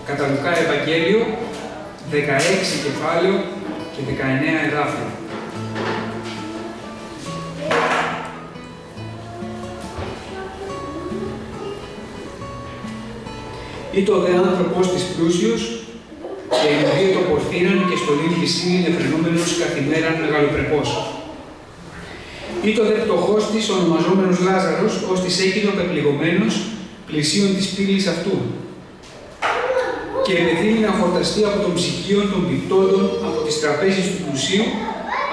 Κατά Λουκά Ευαγγέλιο, 16 κεφάλαιο και 19 εδάφια. Ήτο δε άνθρωπος της πλούσιος, και οι δύο το πορθήναν και στολήν πισίνην εφρενούμενος καθημέραν μεγαλοπρεπός. Ήτο δε πτωχός της, ονομαζόμενος Λάζαρος, ως της έκεινο πεπληγωμένος, πλησίον της πύλης αυτού. Και επεθύμει να χορταστεί από των ψυχίων των πιτώντων από τις τραπέζεις του πλουσίου,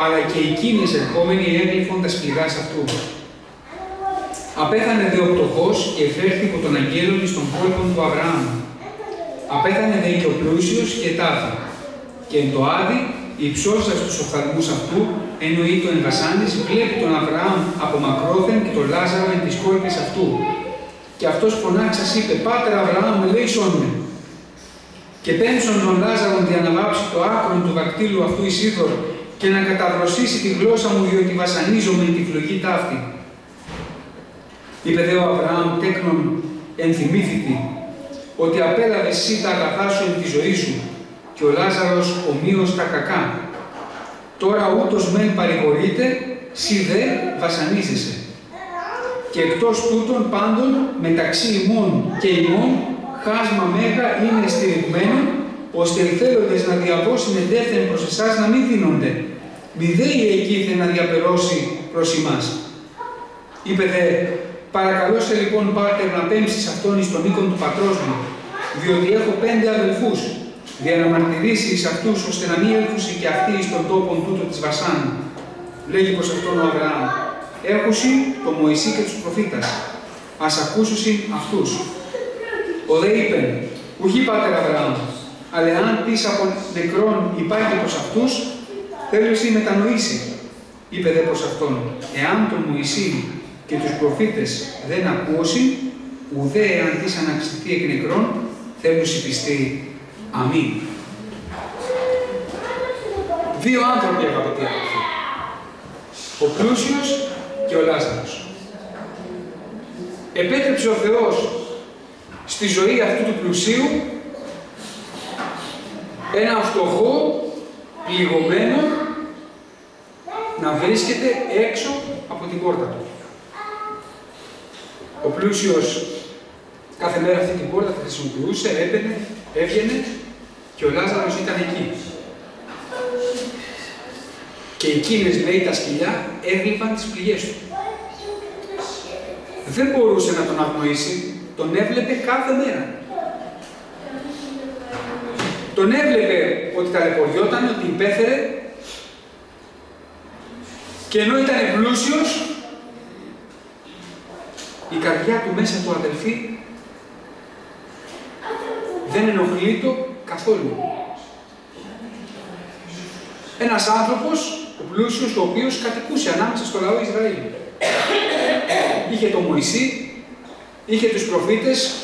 αλλά και εκείνες ερχόμενοι έγλυφον τα σπληγάς αυτού. Απέθανε δε ο πτωχός και εφέρθη από τον αγγέλων εις των κόλπων του Αβραάμ. Απέθανε δε και ο πλούσιος και τάφη. Και εν το άδει, υψώσας τους οφθαλμούς αυτού, εννοεί το εμβασάνης, βλέπει τον Αβραάμ από μακρόθεν και τον Λάζαρο εν της κόλπης αυτού. Και αυτός φωνάξας είπε: Πάτερ Αβραάμ, ελέησόν με. Και πέμψον τον Λάζαρον δια να βάψει το άκρον του δακτύλου αυτού εις είδωρ και να καταβροσίσει τη γλώσσα μου, διότι βασανίζομαι εν τη φλογή ταύτη. Είπε δε ο Αβραάμ τέκνον ενθυμήθητη, ότι απέλαβες εσύ τα αγαθά σου εν τη ζωή σου, και ο Λάζαρος ομοίως τα κακά. Τώρα ούτως μεν παρηγορείται, σοι δε βασανίζεσαι. Και εκτός τούτων πάντων, μεταξύ ημών και ημών, χάσμα μέγα είναι στηριγμένο, ώστε οι θέλοντες να διαβώσουν εντεύθεν προς εσάς να μην δίνονται. Μη δε η εκείθε να διαπερώσει προς εμάς. Είπε δε: Παρακαλώ σε λοιπόν, Πάτερ, να πέμψεις αυτόν εις τον οίκον του πατρός μου, διότι έχω 5 αδελφούς, για να μαρτυρήσει εις αυτούς, ώστε να μην έλθουσι και αυτοί εις τον τόπον τούτο της Βασάνου. Λέγει προς αυτόν ο Αβραάμ: Έχουσι το Μωυσή και τους προφήτας, ας ακούσουσι αυτούς. Ο δε είπεν: Ουχή, Πάτερ Αβραάμ, αλλά αν πεις από νεκρών υπάρχει προς αυτούς, θέλω εσύ μετανοήσει. Είπε δε προς αυτόν: Εάν τον Μωυσή και τους προφήτες δεν ακούσει, ουδέ εάν της αναξιθεί εκ νεκρών, θέλουσι πιστεί. Αμήν. Δύο άνθρωποι, αγαπητοί αδελφοί. Ο πλούσιος και ο Λάζαρος. Επέτρεψε ο Θεός στη ζωή αυτού του πλουσίου ένα φτωχό, πληγωμένο, να βρίσκεται έξω από την πόρτα του. Ο πλούσιος κάθε μέρα αυτή την πόρτα τη χρησιμοποιούσε, έμπαινε, έβγαινε και ο Λάζαρος ήταν εκεί. Και εκείνες, λέει, τα σκυλιά έγλυφαν τις πληγές του. Δεν μπορούσε να τον αγνοήσει, τον έβλεπε κάθε μέρα. Τον έβλεπε ότι ταλαιπωριόταν, ότι υπέφερε, και ενώ ήταν πλούσιος, η καρδιά του μέσα του, αδελφοί, δεν ενοχλεί το καθόλου. Ένας άνθρωπος, ο πλούσιος, ο οποίος κατοικούσε ανάμεσα στο λαό Ισραήλ. Είχε τον Μωυσή, είχε τους προφήτες,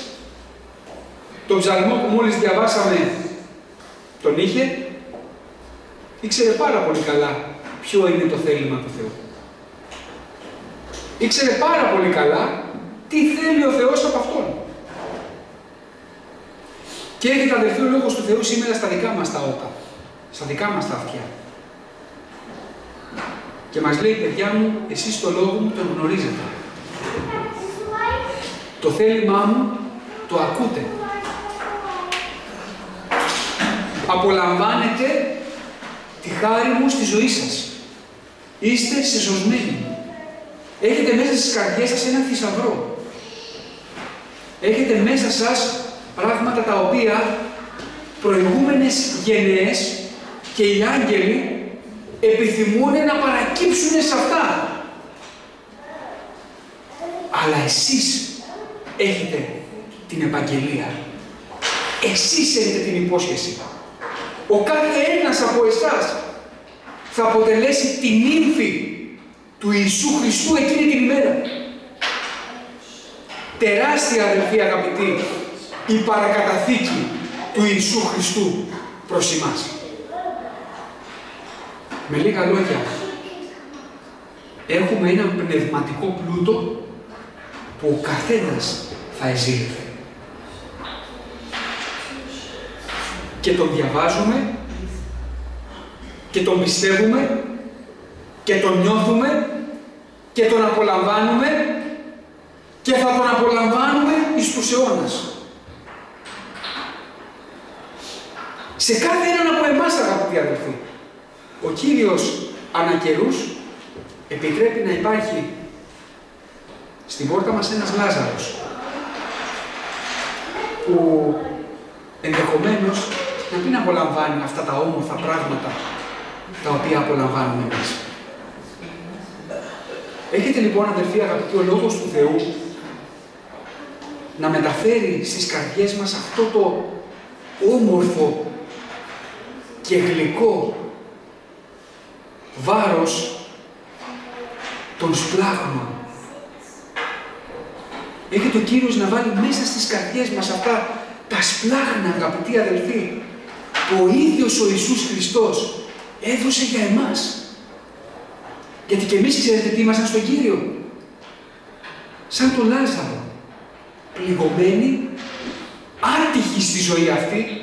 τον ψαλμό που μόλις διαβάσαμε τον είχε, ήξερε πάρα πολύ καλά ποιο είναι το θέλημα του Θεού. Ήξερε πάρα πολύ καλά τι θέλει ο Θεός από αυτόν. Και έρχεται, αδελφοί, ο Λόγος του Θεού σήμερα στα δικά μας τα ότα, στα δικά μας τα αυτιά. Και μας λέει: παιδιά μου, εσείς το Λόγο μου τον γνωρίζετε. Το θέλημά μου το ακούτε. Απολαμβάνετε τη χάρη μου στη ζωή σας. Είστε σεσωσμένοι. Έχετε μέσα στις καρδιές σας ένα θησαυρό. Έχετε μέσα σας πράγματα τα οποία προηγούμενες γενναίες και οι άγγελοι επιθυμούν να παρακύψουν σε αυτά. Αλλά εσείς έχετε την επαγγελία. Εσείς έχετε την υπόσχεση. Ο κάθε ένας από εσάς θα αποτελέσει την ύμφη του Ιησού Χριστού εκείνη την ημέρα. Τεράστια, αδελφοί αγαπητοί, η παρακαταθήκη του Ιησού Χριστού προς εμάς. Με λίγα λόγια, έχουμε έναν πνευματικό πλούτο που ο καθένας θα εζήλευε. και τον διαβάζουμε και τον πιστεύουμε και τον νιώθουμε και τον απολαμβάνουμε και θα τον απολαμβάνουμε εις τους αιώνας. Σε κάθε έναν από εμάς, αγαπητοί αδελφοί, ο Κύριος ανά καιρούς επιτρέπει να υπάρχει στην πόρτα μας ένας Λάζαρος, που ενδεχομένως να μην απολαμβάνει αυτά τα όμορφα πράγματα τα οποία απολαμβάνουμε εμείς. Έχετε λοιπόν, αδελφοί αγαπητοί, ο Λόγος του Θεού να μεταφέρει στις καρδιές μας αυτό το όμορφο και γλυκό βάρος των σπλάγνων. Έχετε ο Κύριος να βάλει μέσα στις καρδιές μας αυτά τα σπλάγνα, αγαπητοί αδελφοί, που ο ίδιος ο Ιησούς Χριστός έδωσε για εμάς. Γιατί και εμείς ξέρετε τι ήμασταν στον Κύριο. Σαν τον Λάζαρο, πληγωμένοι, άτυχοι στη ζωή αυτή,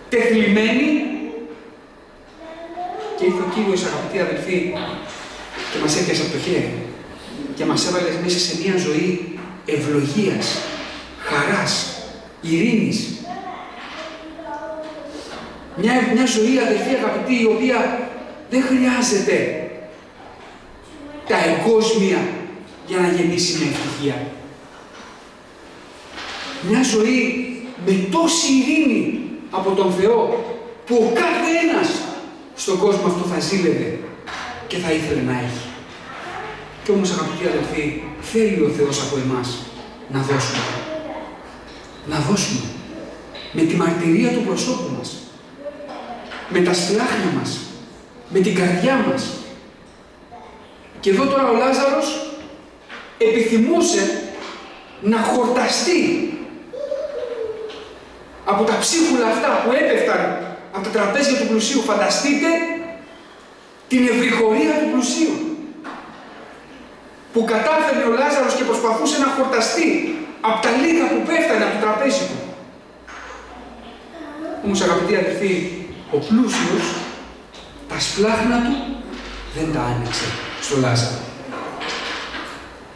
τεθλιμμένοι, και ήρθε ο Κύριος, αγαπητοί αδελφοί, και μας έπιασε από το χέρι και μας έβαλε μέσα σε μια ζωή ευλογίας, χαράς, ειρήνης. Μια ζωή, αδελφοί αγαπητοί, η οποία δεν χρειάζεται τα εγκόσμια για να γεννήσει μια ευτυχία. Μια ζωή με τόση ειρήνη από τον Θεό, που ο κάθε ένας στον κόσμο αυτό θα ζήλευε και θα ήθελε να έχει. Κι όμως, αγαπητοί αδελφοί, θέλει ο Θεός από εμάς να δώσουμε. Να δώσουμε με τη μαρτυρία του προσώπου μας, με τα σπλάχνα μας, με την καρδιά μας. Και εδώ τώρα ο Λάζαρος επιθυμούσε να χορταστεί από τα ψίχουλα αυτά που έπεφταν από τα τραπέζια του πλουσίου. Φανταστείτε την ευρυχωρία του πλουσίου, που κατάφερε ο Λάζαρος και προσπαθούσε να χορταστεί από τα λίγα που πέφτανε από το τραπέζι του. Όμως, αγαπητοί αδελφοί, ο πλούσιος τα σπλάχνα του δεν τα άνοιξε στο Λάζαρο.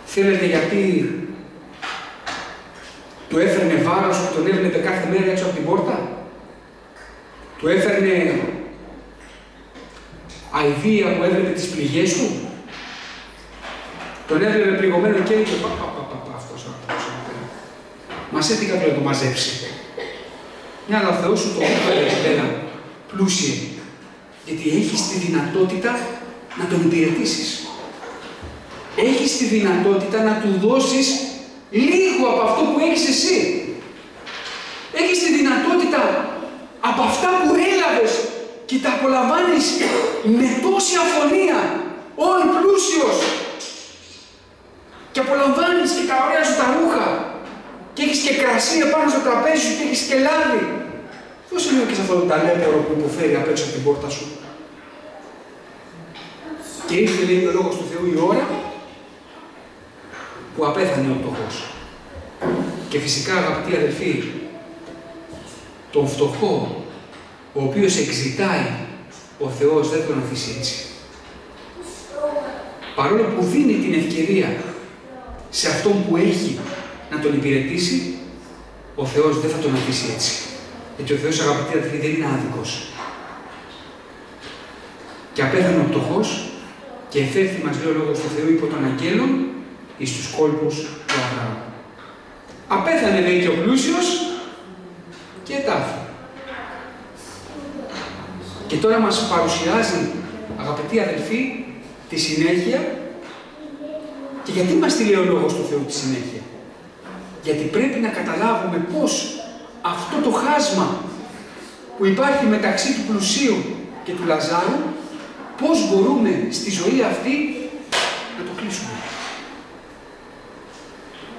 Θέλετε γιατί του έφερνε βάρος που τον έβλεπε κάθε μέρα έξω από την πόρτα? Του έφερνε αηδία που έβλεπε τις πληγές του? Τον έβλεπε πληγωμένο και έλεγε αυτός ο άνθρωπος μας έρθει κάποιος να το μαζέψει. Ναι, αλλά ο Θεός σου το είπε πλούσιε, γιατί έχεις τη δυνατότητα να τον υπηρετήσεις. Έχεις τη δυνατότητα να του δώσεις λίγο από αυτό που έχεις εσύ. Έχεις τη δυνατότητα από αυτά που έλαβες και τα απολαμβάνεις με τόση αφωνία, όν πλούσιος, και απολαμβάνεις και τα ωραία σου τα ρούχα και έχεις και κρασί επάνω στο τραπέζι σου και έχεις και λάδι. Δώσε λίγο και σε αυτό το ταλέπορο που υποφέρει απ' έξω από την πόρτα σου. Και ήρθε, λέει ο Λόγος του Θεού, η ώρα που απέθανε ο φτωχός. Και φυσικά, αγαπητοί αδελφοί, τον φτωχό, ο οποίος εξητάει, ο Θεός δεν τον αφήσει έτσι. Παρόλο που δίνει την ευκαιρία σε αυτόν που έχει να τον υπηρετήσει, ο Θεός δεν θα τον αφήσει έτσι. Γιατί ο Θεός, αγαπητοί αδελφοί, δεν είναι άδικος. Και απέθανε ο φτωχός και εφέρθη, μας λέει ο Λόγος του Θεού, υπό των αγγέλων εις τους κόλπους του Αβραάμ. Απέθανε, λέει, και ο πλούσιος και ετάφη. Και τώρα μας παρουσιάζει, αγαπητοί αδελφοί, τη συνέχεια. Και γιατί μας τη λέει ο Λόγος του Θεού τη συνέχεια? Γιατί πρέπει να καταλάβουμε πώς αυτό το χάσμα που υπάρχει μεταξύ του πλουσίου και του Λαζάρου, πώς μπορούμε στη ζωή αυτή να το κλείσουμε.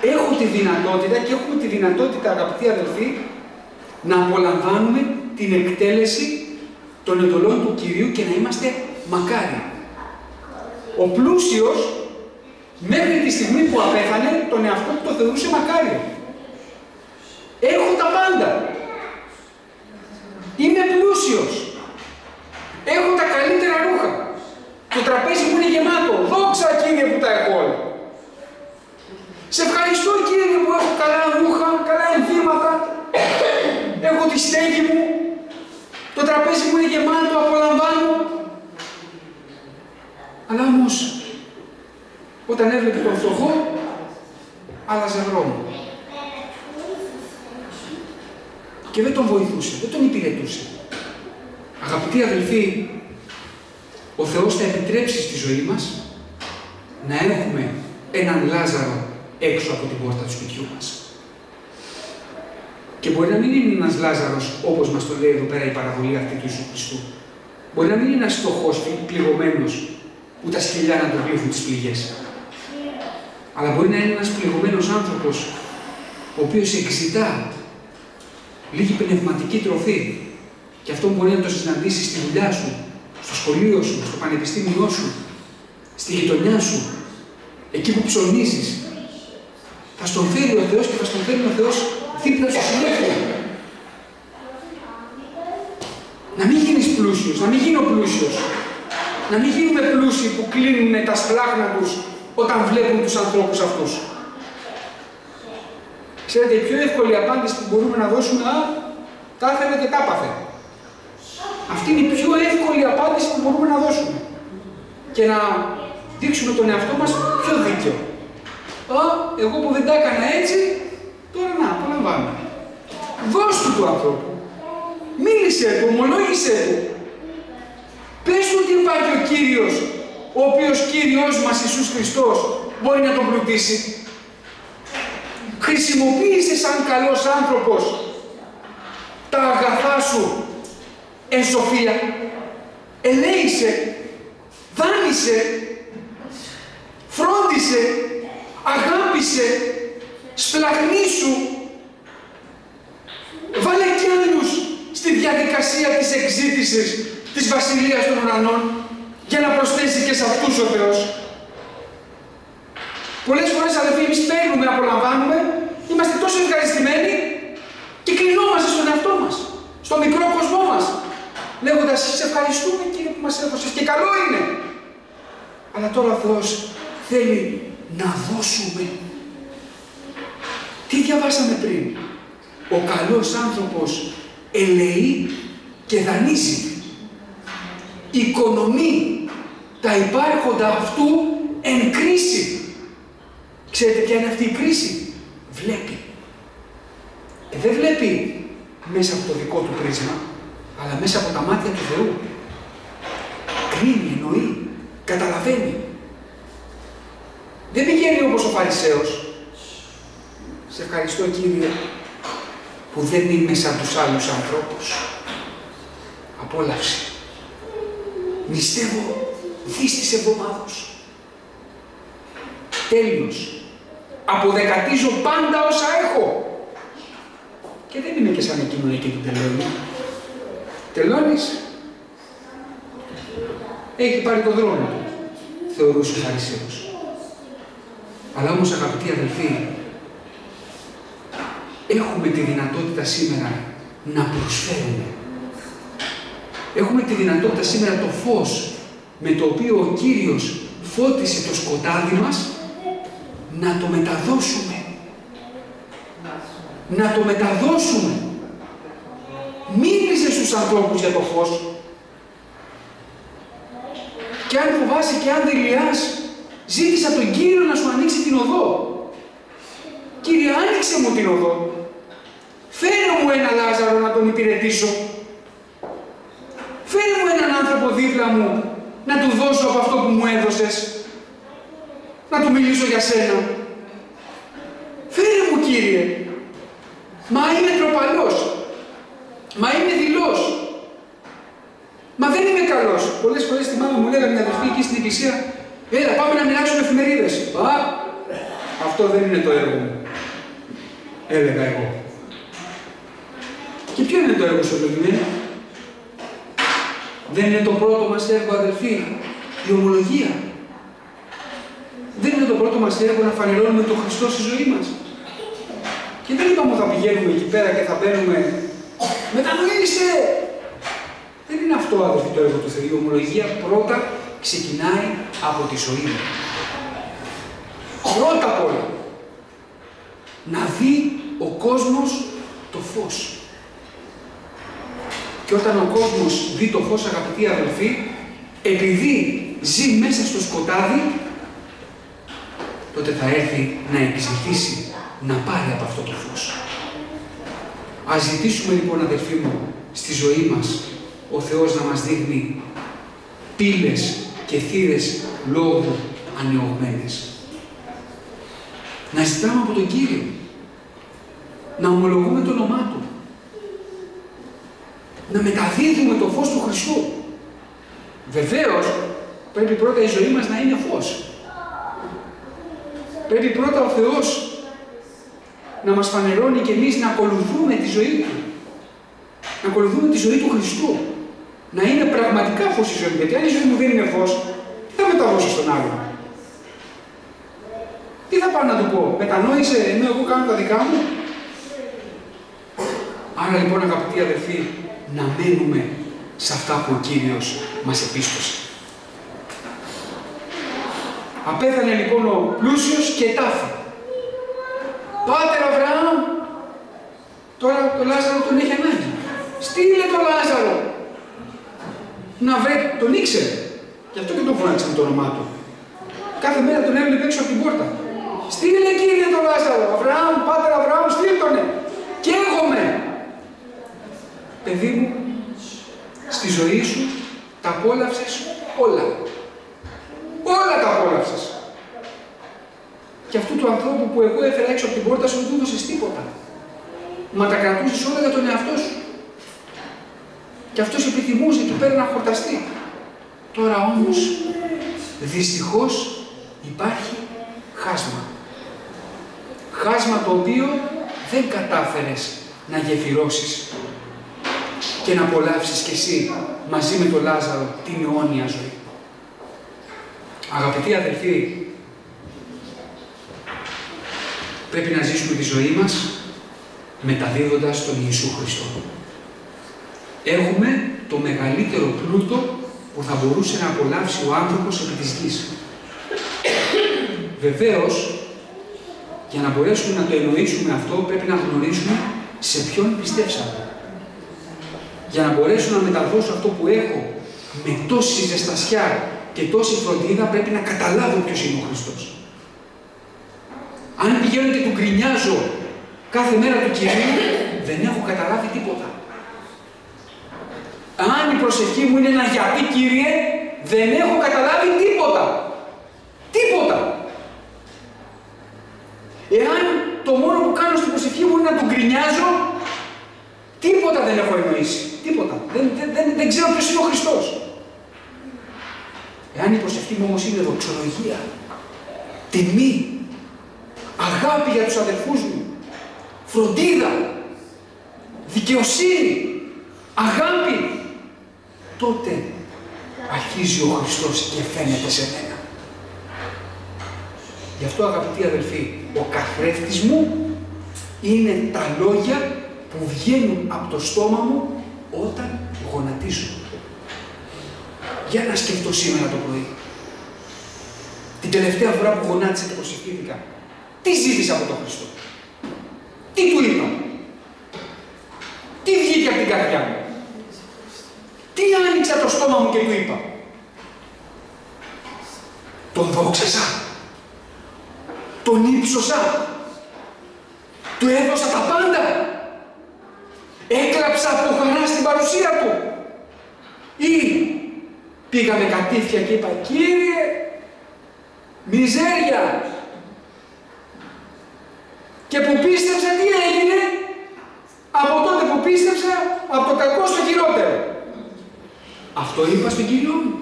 Έχω τη δυνατότητα και έχουμε τη δυνατότητα, αγαπητοί αδελφοί, να απολαμβάνουμε την εκτέλεση των εντολών του Κυρίου και να είμαστε μακάρι. Ο πλούσιος, μέχρι τη στιγμή που απέθανε, τον εαυτό του το θεωρούσε μακάριο. Έχω τα πάντα. Είμαι πλούσιος. Έχω τα καλύτερα ρούχα. Το τραπέζι μου είναι γεμάτο. Δόξα Κύριε που τα έχω όλα. Σε ευχαριστώ Κύριε που έχω καλά ρούχα, καλά ενδύματα. Έχω τη στέγη μου. Το τραπέζι μου είναι γεμάτο, απολαμβάνω. Αλλά όμως, όταν έβλεπε τον φτωχό, άλλαζε δρόμο. Και δεν τον βοηθούσε, δεν τον υπηρετούσε. Αγαπητοί αδελφοί, ο Θεός θα επιτρέψει στη ζωή μας να έχουμε έναν Λάζαρο έξω από την πόρτα του σπιτιού μας. Και μπορεί να μην είναι ένας Λάζαρος, όπως μας το λέει εδώ πέρα η παραβολή αυτή του Ιησού Χριστού. Μπορεί να μην είναι ένας φτωχός, πληγωμένος, που τα σκυλιά να τον πλήθουν τις πληγές. Αλλά μπορεί να είναι ένας πληγωμένος άνθρωπος, ο οποίος εξητά λίγη πνευματική τροφή. Και αυτό μπορεί να το συναντήσει στη δουλειά σου, στο σχολείο σου, στο πανεπιστήμιό σου, στη γειτονιά σου, εκεί που ψωνίζεις. Θα στον φέρει ο Θεός και θα στον φέρει ο Θεός δίπλα σου συνέχεια. Να μην γίνεις πλούσιος, να μην γίνω πλούσιος. Να μην γίνουμε πλούσιοι που κλείνουν τα σπλάχνα τους όταν βλέπουν τους ανθρώπους αυτούς. Ξέρετε, η πιο εύκολη απάντηση που μπορούμε να δώσουμε, τα ήθελε και τα έπαθε. Αυτή είναι η πιο εύκολη απάντηση που μπορούμε να δώσουμε. Και να δείξουμε τον εαυτό μας πιο δίκαιο. Εγώ που δεν τα έκανα έτσι, τώρα να, απολαμβάνω. Δώσ' του ανθρώπου. Μίλησέ του, ομολόγησέ του. Πες του ότι υπάρχει ο Κύριος, ο οποίος Κύριος μας Ιησούς Χριστός μπορεί να τον πλουτίσει. Χρησιμοποίησε σαν καλός άνθρωπος τα αγαθά σου εν σοφία. Ελέησε, δάνεισε, φρόντισε, αγάπησε, σπλαχνίσου. Βάλε κι άλλους στη διαδικασία της εξζήτησης της Βασιλείας των Ουρανών για να προσθέσει και σε αυτούς ο Θεός. Πολλές φορές, αδελφοί, εμείς παίρνουμε, απολαμβάνουμε, είμαστε τόσο ευχαριστημένοι και κλεινόμαστε στον εαυτό μας, στο μικρό κόσμο μας, λέγοντας, σε ευχαριστούμε Κύριε που μας έδωσες και καλό είναι. Αλλά τώρα ο Θεός θέλει να δώσουμε. Τι διαβάσαμε πριν? Ο καλός άνθρωπος ελεεί και δανείζει. Οικονομεί τα υπάρχοντα αυτού εν κρίση. Ξέρετε ποια είναι αυτή η κρίση? Βλέπει. Δεν βλέπει μέσα από το δικό του πρίσμα, αλλά μέσα από τα μάτια του Θεού. Κρίνει, εννοεί, καταλαβαίνει. Δεν πηγαίνει όπως ο Φαρισαίος. Σε ευχαριστώ Κύριε που δεν είμαι σαν τους άλλους ανθρώπους. Απόλαυση. Νηστεύω δις της εβδομάδος. Τέλειος. Αποδεκατίζω πάντα όσα έχω. Και δεν είμαι και σαν εκείνον εκεί του τελώνει. Τελώνεις. Έχει πάρει το δρόμο του, θεωρούσε ο Φαρισαίος. Αλλά όμως, αγαπητοί αδελφοί, έχουμε τη δυνατότητα σήμερα να προσφέρουμε. Έχουμε τη δυνατότητα σήμερα το φως με το οποίο ο Κύριος φώτισε το σκοτάδι μας να το μεταδώσουμε. Να το μεταδώσουμε. Μίλησε στους ανθρώπους για το φως. Και αν φοβάσαι και αν δειλιάς, ζήτησα τον Κύριο να σου ανοίξει την οδό. Κύριε, άνοιξε μου την οδό. Φέρε μου ένα Λάζαρο να τον υπηρετήσω. Φέρε μου έναν άνθρωπο δίπλα μου να του δώσω από αυτό που μου έδωσες. Να του μιλήσω για σένα. Φέρε μου, Κύριε. Μα είμαι τροπαλός. Μα είμαι δειλός. Μα δεν είμαι καλός. Πολλές φορές θυμάμαι μου λέγανε μια αδελφή εκεί στην εκκλησία, έλα πάμε να μοιράσουμε εφημερίδες. Αυτό δεν είναι το έργο μου. Έλεγα εγώ. Και ποιο είναι το έργο σου, ευλογημένο? Δεν είναι το πρώτο μας έργο, αδελφοί, η ομολογία? Δεν είναι το πρώτο μας έργο να φανερώνουμε τον Χριστό στη ζωή μας? Και δεν είπαμε ότι θα πηγαίνουμε εκεί πέρα και θα μπαίνουμε, μετανοήστε, Δεν είναι αυτό, αδελφοί, το έργο του Θεού. Η ομολογία πρώτα ξεκινάει από τη ζωή μου. Πρώτα απ' όλα. Να δει ο κόσμος το φως. Και όταν ο κόσμος δει το φως, αγαπητοί αδελφοί, επειδή ζει μέσα στο σκοτάδι, τότε θα έρθει να επιζητήσει να πάρει από αυτό το φως. Ας ζητήσουμε λοιπόν, αδελφοί μου, στη ζωή μας ο Θεός να μας δείχνει πύλες και θύρες λόγου ανεωγμένες. Να ζητάμε από τον Κύριο, να ομολογούμε το όνομά Του, να μεταδίδουμε το φως του Χριστού. Βεβαίως, πρέπει πρώτα η ζωή μας να είναι φως. Πρέπει πρώτα ο Θεός να μας φανερώνει και εμείς να ακολουθούμε τη ζωή Του. Να ακολουθούμε τη ζωή του Χριστού. Να είναι πραγματικά φως η ζωή μου. Γιατί αν η ζωή μου δεν είναι φως, τι θα μεταδώσω στον άλλον? Τι θα πάω να του πω? Μετανόησε ενώ εγώ κάνω τα δικά μου? Άρα λοιπόν, αγαπητοί αδελφοί, να μένουμε σε αυτά που ο Κύριος μας επίστωσε. Απέθανε λοιπόν ο πλούσιος και τάφη. Πάτερ Αβραάμ, τώρα το Λάζαρο τον έχει ανάγκη. Στείλε τον Λάζαρο να βρει, τον ήξερε. Γι' αυτό και τον φωνάξε με το όνομά του. Κάθε μέρα τον έβλεπε έξω από την πόρτα. Στείλε, Κύριε, τον Λάζαρο. Αβραάμ, Πάτερ Αβραάμ, στείλε τονε. Καίγομαι. Παιδί μου, στη ζωή σου τα απόλαυσες όλα. Όλα τα απόλαυσες. Και αυτού του ανθρώπου που εγώ έφερα έξω από την πόρτα σου, δεν του έδωσες τίποτα. Μα τα κρατούσες όλα για τον εαυτό σου. Και αυτός επιθυμούσε εκεί πέρα να χορταστεί. Τώρα όμως, δυστυχώς, υπάρχει χάσμα. Χάσμα το οποίο δεν κατάφερες να γεφυρώσεις και να απολαύσεις κι εσύ μαζί με τον Λάζαρο την αιώνια ζωή. Αγαπητοί αδελφοί, πρέπει να ζήσουμε τη ζωή μας μεταδίδοντας τον Ιησού Χριστό. Έχουμε το μεγαλύτερο πλούτο που θα μπορούσε να απολαύσει ο άνθρωπος επί της γης. Βεβαίως, για να μπορέσουμε να το εννοήσουμε αυτό, πρέπει να γνωρίσουμε σε ποιον πιστεύσαμε. Για να μπορέσω να μεταδώσω αυτό που έχω με τόση ζεστασιά και τόση φροντίδα, πρέπει να καταλάβω ποιος είναι ο Χριστός. Αν πηγαίνω και του γκρινιάζω κάθε μέρα του Κυρίου, δεν έχω καταλάβει τίποτα. Αν η προσευχή μου είναι ένα γιατί, Κύριε, δεν έχω καταλάβει τίποτα. Τίποτα. Εάν το μόνο που κάνω στην προσευχή μου είναι να τον γκρινιάζω, τίποτα δεν έχω εννοήσει. Τίποτα. Δεν ξέρω ποιος είναι ο Χριστός. Εάν η προσευχή μου όμως είναι δοξολογία, τιμή, αγάπη για τους αδελφούς μου, φροντίδα, δικαιοσύνη, αγάπη, τότε αρχίζει ο Χριστός και φαίνεται σε μένα. Γι' αυτό, αγαπητοί αδελφοί, ο καθρέφτης μου είναι τα λόγια που βγαίνουν από το στόμα μου όταν γονατίζω. Για να σκεφτώ σήμερα το πρωί. Την τελευταία φορά που γονάτισα και προσευχήθηκα, τι ζήτησα από τον Χριστό? Τι του είπα? Τι βγήκε από την καρδιά μου? Τι άνοιξα το στόμα μου και του είπα? Τον δόξασα? Τον ύψωσα? Του έδωσα τα πάντα? Έκλαψα από χαρά στην παρουσία του? Ή πήγα με κατήφια και είπα, Κύριε, μιζέρια? Και που πίστεψα, τι έγινε? Από τότε που πίστεψα, από το κακό στο χειρότερο. Αυτό είπα στον Κύριο μου.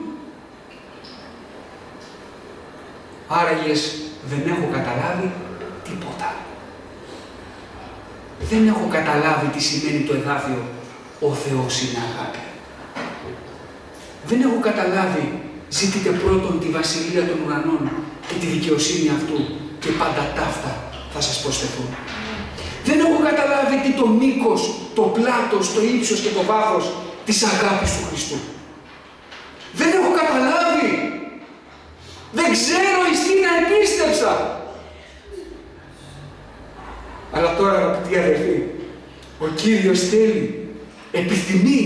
Άραγες δεν έχω καταλάβει τίποτα. Δεν έχω καταλάβει τι σημαίνει το εδάφιο «Ο Θεός είναι αγάπη». Δεν έχω καταλάβει «Ζήτητε πρώτον τη βασιλεία των ουρανών και τη δικαιοσύνη αυτού και πάντα ταύτα θα σας προσθεθούν». Δεν έχω καταλάβει τι το μήκος, το πλάτος, το ύψος και το βάθος, της αγάπης του Χριστού. Δεν έχω καταλάβει. Δεν ξέρω εις τι να επίστεψα. Αλλά τώρα, αγαπητοί αδελφοί, ο Κύριος θέλει, επιθυμεί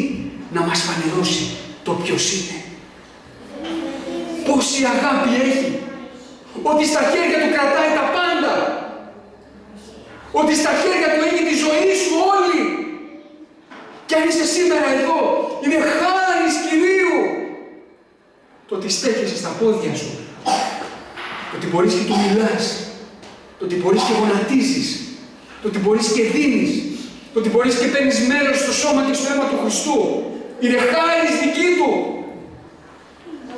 να μας φανερώσει το ποιος είναι. Πόση αγάπη έχει. Ότι στα χέρια του κρατάει τα πάντα. Ότι στα χέρια του έχει τη ζωή σου όλη. Και αν είσαι σήμερα εδώ, είναι χάρις Κυρίου. Το ότι στέκεσαι στα πόδια σου. Το ότι μπορείς και του μιλάς. Το ότι μπορείς και γονατίζεις. Το ότι μπορείς και δίνεις. Το ότι μπορείς και παίρνεις μέρος στο σώμα και στο αίμα του Χριστού. Είναι χάρις δική του.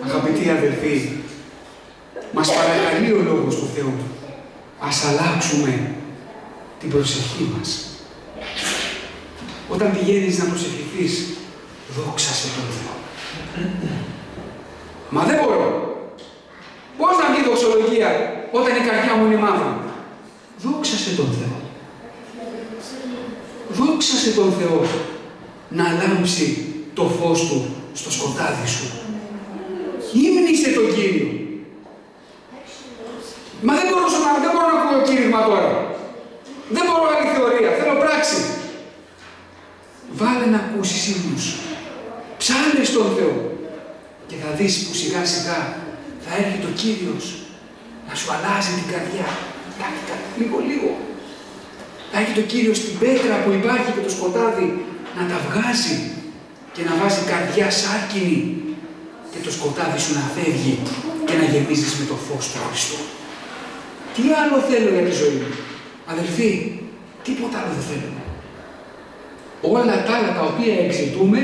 Αγαπητοί αδελφοί, μας παρακαλεί ο Λόγος του Θεού. Ας αλλάξουμε την προσευχή μας. Όταν πηγαίνεις να προσευχηθείς, δόξασε τον Θεό. Μα δεν μπορώ. Πώς να βγει δοξολογία όταν η καρδιά μου είναι μαύρη. Δόξασε τον Θεό. Δόξασε τον Θεό να λάμψει το φως του στο σκοτάδι σου. Ύμνησε τον Κύριο. Μα δεν μπορώ να ακούω κήρυγμα τώρα. Δεν μπορώ άλλη θεωρία. Θέλω πράξη. Βάλε να ακούσεις ύμνους. Ψάλε στον Θεό. Και θα δεις που σιγά σιγά θα έρχεται ο Κύριος να σου αλλάζει την καρδιά. Λίγο. Θα έρχεται ο Κύριος στην πέτρα που υπάρχει και το σκοτάδι να τα βγάζει και να βάζει καρδιά σάρκινη και το σκοτάδι σου να φεύγει και να γεμίζεις με το φως του Χριστού. Τι άλλο θέλω για τη ζωή μου. Αδελφοί, τίποτα άλλο δεν θέλουμε. Όλα τα άλλα τα οποία εξητούμε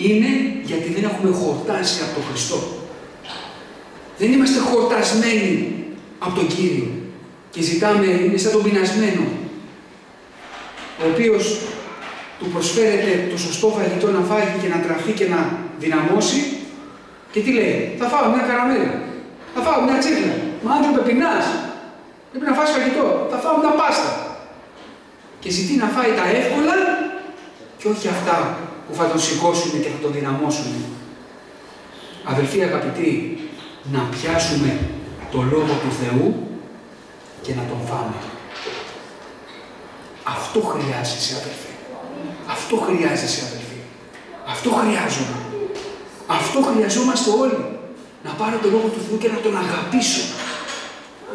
είναι γιατί δεν έχουμε χορτάσει από τον Χριστό. Δεν είμαστε χορτασμένοι από τον Κύριο και ζητάμε, είναι σαν τον πεινασμένο, ο οποίος του προσφέρεται το σωστό φαγητό να φάγει και να τραφεί και να δυναμώσει και τι λέει, θα φάω μια καραμέλα, θα φάω μια τσίχλα, μα άνθρωπε πεινάς, πρέπει να φας φαγητό, θα φάω μια πάστα. Και ζητεί να φάει τα εύκολα και όχι αυτά που θα τον σηκώσουν και θα τον δυναμώσουν. Αδελφοί αγαπητοί, να πιάσουμε το Λόγο του Θεού και να τον φάμε. Αυτό χρειάζεσαι, αδελφοί. Αυτό χρειάζεσαι, αδελφοί. Αυτό χρειάζομαι. Αυτό χρειαζόμαστε όλοι. Να πάρω το Λόγο του Θεού και να τον αγαπήσω.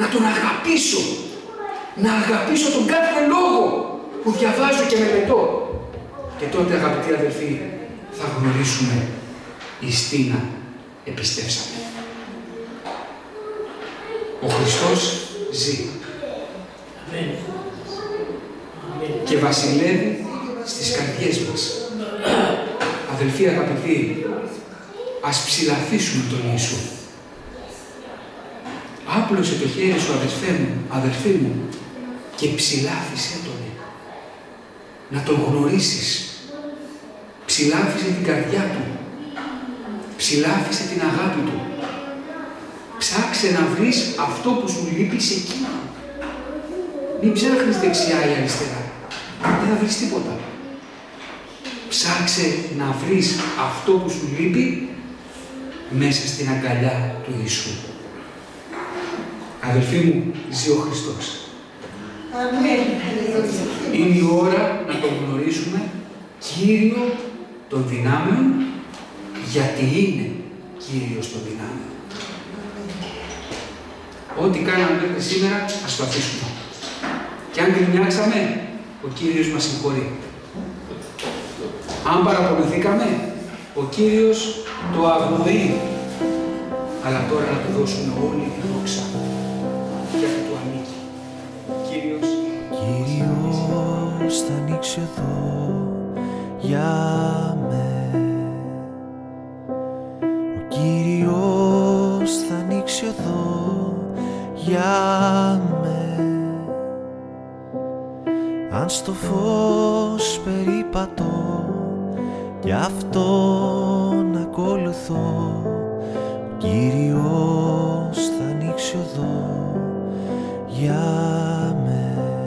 Να τον αγαπήσω. Να αγαπήσω τον κάθε λόγο που διαβάζω και μελετώ. Και τότε, αγαπητοί αδελφοί, θα γνωρίσουμε εις τίνα επιστέψαμε. Ο Χριστός ζει. Αμέν. Και βασιλεύει στις καρδιές μας. Αδελφοί αγαπητοί, ας ψηλαφίσουμε τον Ιησού. Άπλωσε το χέρι σου, αδελφέ μου, και ψηλάφισε τον. Να τον γνωρίσεις. Ψηλάφισε την καρδιά του. Ψηλάφισε την αγάπη του. Ψάξε να βρεις αυτό που σου λείπει σε εκείνο. Μην ψάχνεις δεξιά ή αριστερά. Δεν θα βρεις τίποτα. Ψάξε να βρεις αυτό που σου λείπει μέσα στην αγκαλιά του Ιησού. Αδελφοί μου, ζει ο Χριστός. Είναι η ώρα να τον γνωρίσουμε Κύριο των δυνάμεων, γιατί είναι Κύριος των δυνάμεων. Ό,τι κάναμε μέχρι σήμερα, ας το αφήσουμε. Και αν γκρινιάξαμε, ο Κύριος μας συγχωρεί. Αν παραπονεθήκαμε, ο Κύριος το αγνοεί. Αλλά τώρα να του δώσουμε όλη τη δόξα, γιατί του ανήκει. Κύριος θα ανοίξει εδώ για με. Ο Κύριος θα ανοίξει εδώ για με. Αν στο φως περίπατω κι αυτόν ακολουθώ, ο Κύριος θα ανοίξει εδώ για